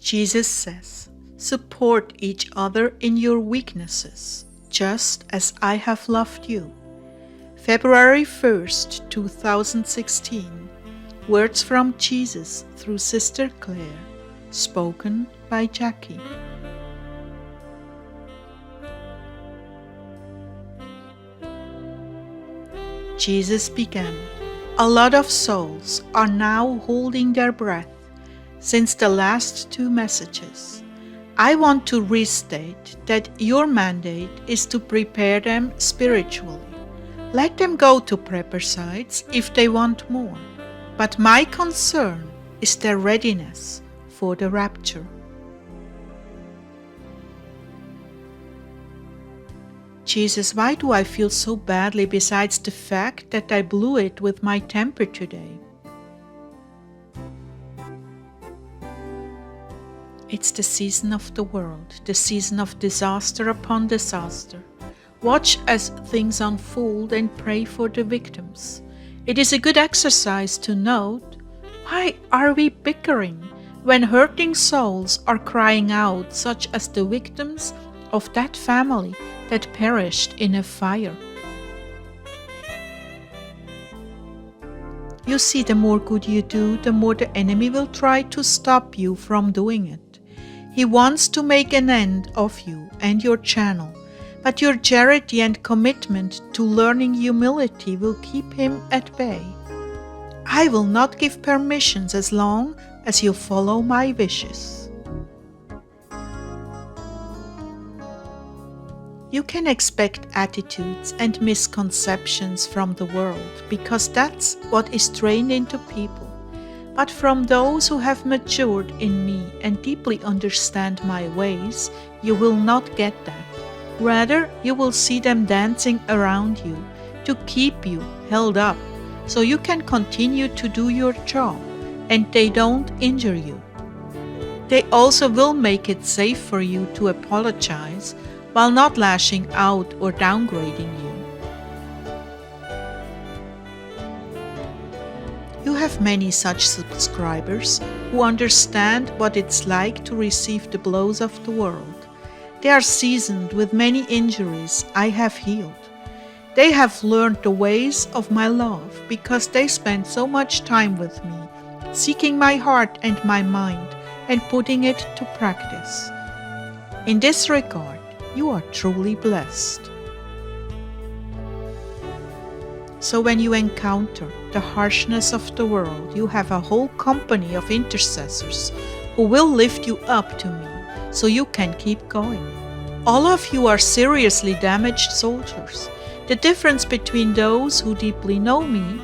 Jesus says, support each other in your weaknesses, just as I have loved you. February 1st, 2016. Words from Jesus through Sister Clare, spoken by Jackie. Jesus began. A lot of souls are now holding their breath since the last two messages. I want to restate that your mandate is to prepare them spiritually. Let them go to prepper sites if they want more. But my concern is their readiness for the rapture. Jesus, why do I feel so badly besides the fact that I blew it with my temper today? It's the season of the world, the season of disaster upon disaster. Watch as things unfold and pray for the victims. It is a good exercise to note, why are we bickering when hurting souls are crying out, such as the victims of that family that perished in a fire? You see, the more good you do, the more the enemy will try to stop you from doing it. He wants to make an end of you and your channel, but your charity and commitment to learning humility will keep him at bay. I will not give permissions as long as you follow my wishes. You can expect attitudes and misconceptions from the world because that's what is trained into people. But from those who have matured in me and deeply understand my ways, you will not get that. Rather, you will see them dancing around you to keep you held up so you can continue to do your job and they don't injure you. They also will make it safe for you to apologize while not lashing out or downgrading you. You have many such subscribers who understand what it's like to receive the blows of the world. They are seasoned with many injuries I have healed. They have learned the ways of my love because they spent so much time with me, seeking my heart and my mind and putting it to practice. In this regard, you are truly blessed. So when you encounter the harshness of the world, you have a whole company of intercessors who will lift you up to me so you can keep going. All of you are seriously damaged soldiers. The difference between those who deeply know me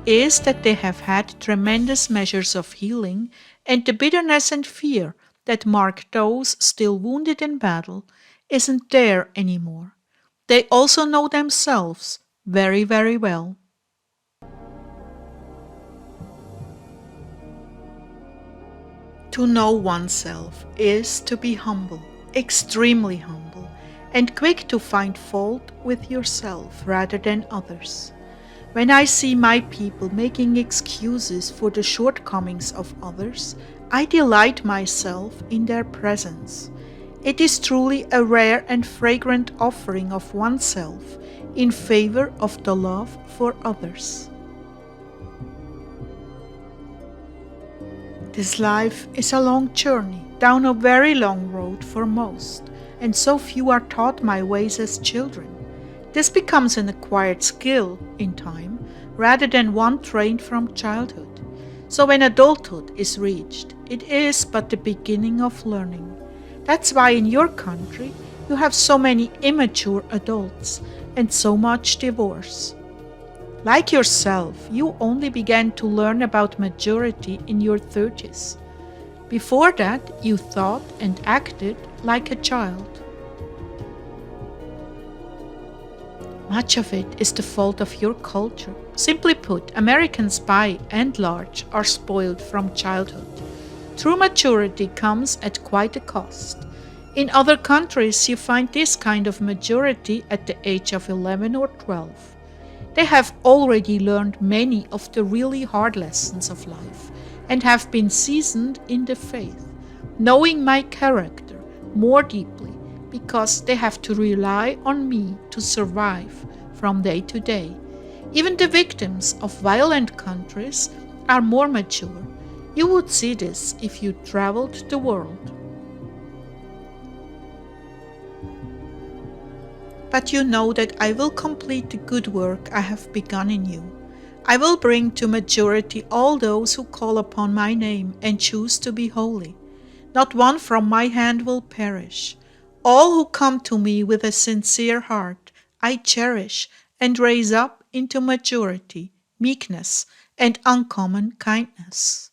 is that they have had tremendous measures of healing, and the bitterness and fear that mark those still wounded in battle isn't there anymore. They also know themselves very, very well. To know oneself is to be humble, extremely humble, and quick to find fault with yourself rather than others. When I see my people making excuses for the shortcomings of others, I delight myself in their presence. It is truly a rare and fragrant offering of oneself in favor of the love for others. This life is a long journey, down a very long road for most, and so few are taught my ways as children. This becomes an acquired skill in time, rather than one trained from childhood. So when adulthood is reached, it is but the beginning of learning. That's why in your country you have so many immature adults and so much divorce. Like yourself, you only began to learn about maturity in your 30s. Before that, you thought and acted like a child. Much of it is the fault of your culture. Simply put, Americans by and large are spoiled from childhood. True maturity comes at quite a cost. In other countries, you find this kind of maturity at the age of 11 or 12. They have already learned many of the really hard lessons of life and have been seasoned in the faith. knowing my character more deeply because they have to rely on me to survive from day to day. Even the victims of violent countries are more mature. You would see this if you traveled the world. But you know that I will complete the good work I have begun in you. I will bring to maturity all those who call upon my name and choose to be holy. Not one from my hand will perish. All who come to me with a sincere heart, I cherish and raise up into maturity, meekness, and uncommon kindness.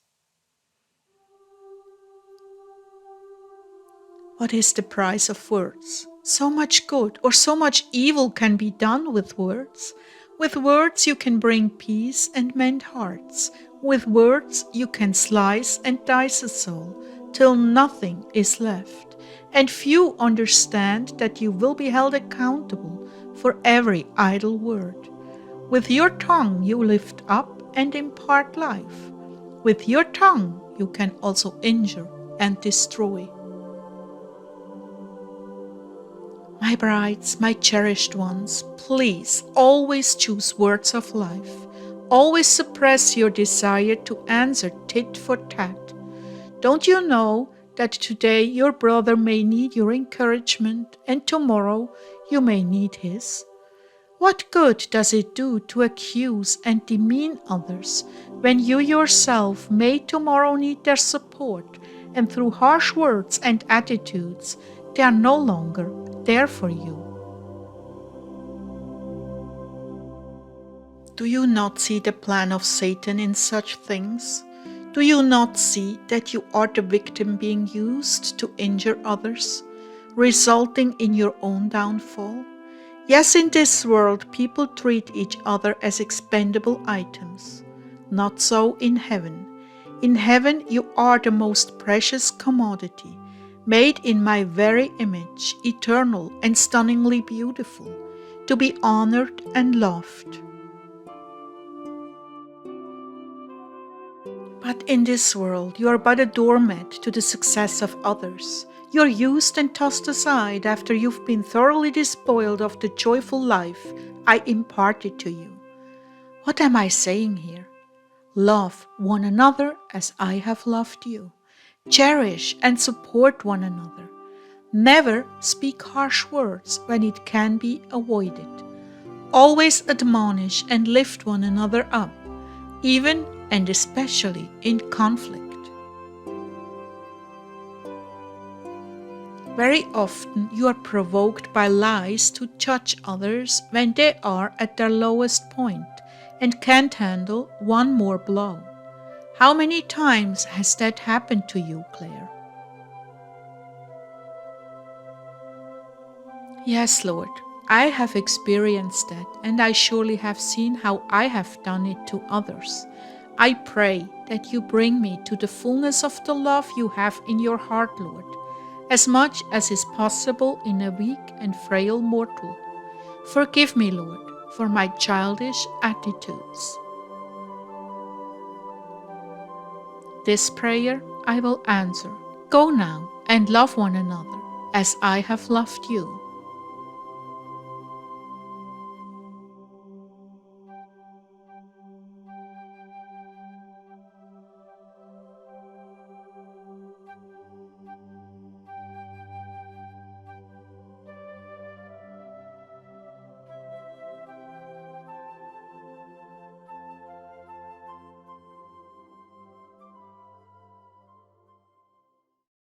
What is the price of words? So much good or so much evil can be done with words. With words you can bring peace and mend hearts. With words you can slice and dice a soul, till nothing is left. And few understand that you will be held accountable for every idle word. With your tongue you lift up and impart life. With your tongue you can also injure and destroy. My brides, my cherished ones, please always choose words of life. Always suppress your desire to answer tit for tat. Don't you know that today your brother may need your encouragement and tomorrow you may need his? What good does it do to accuse and demean others when you yourself may tomorrow need their support and through harsh words and attitudes they are no longer there for you? Do you not see the plan of Satan in such things? Do you not see that you are the victim being used to injure others, resulting in your own downfall? Yes, in this world people treat each other as expendable items. Not so in heaven. In heaven you are the most precious commodity, made in my very image, eternal and stunningly beautiful, to be honored and loved. But in this world you are but a doormat to the success of others. You are used and tossed aside after you've been thoroughly despoiled of the joyful life I imparted to you. What am I saying here? Love one another as I have loved you. Cherish and support one another. Never speak harsh words when it can be avoided. Always admonish and lift one another up, even and especially in conflict. Very often you are provoked by lies to judge others when they are at their lowest point and can't handle one more blow. How many times has that happened to you, Clare? Yes, Lord, I have experienced that, and I surely have seen how I have done it to others. I pray that you bring me to the fullness of the love you have in your heart, Lord, as much as is possible in a weak and frail mortal. Forgive me, Lord, for my childish attitudes. This prayer I will answer. Go now and love one another as I have loved you.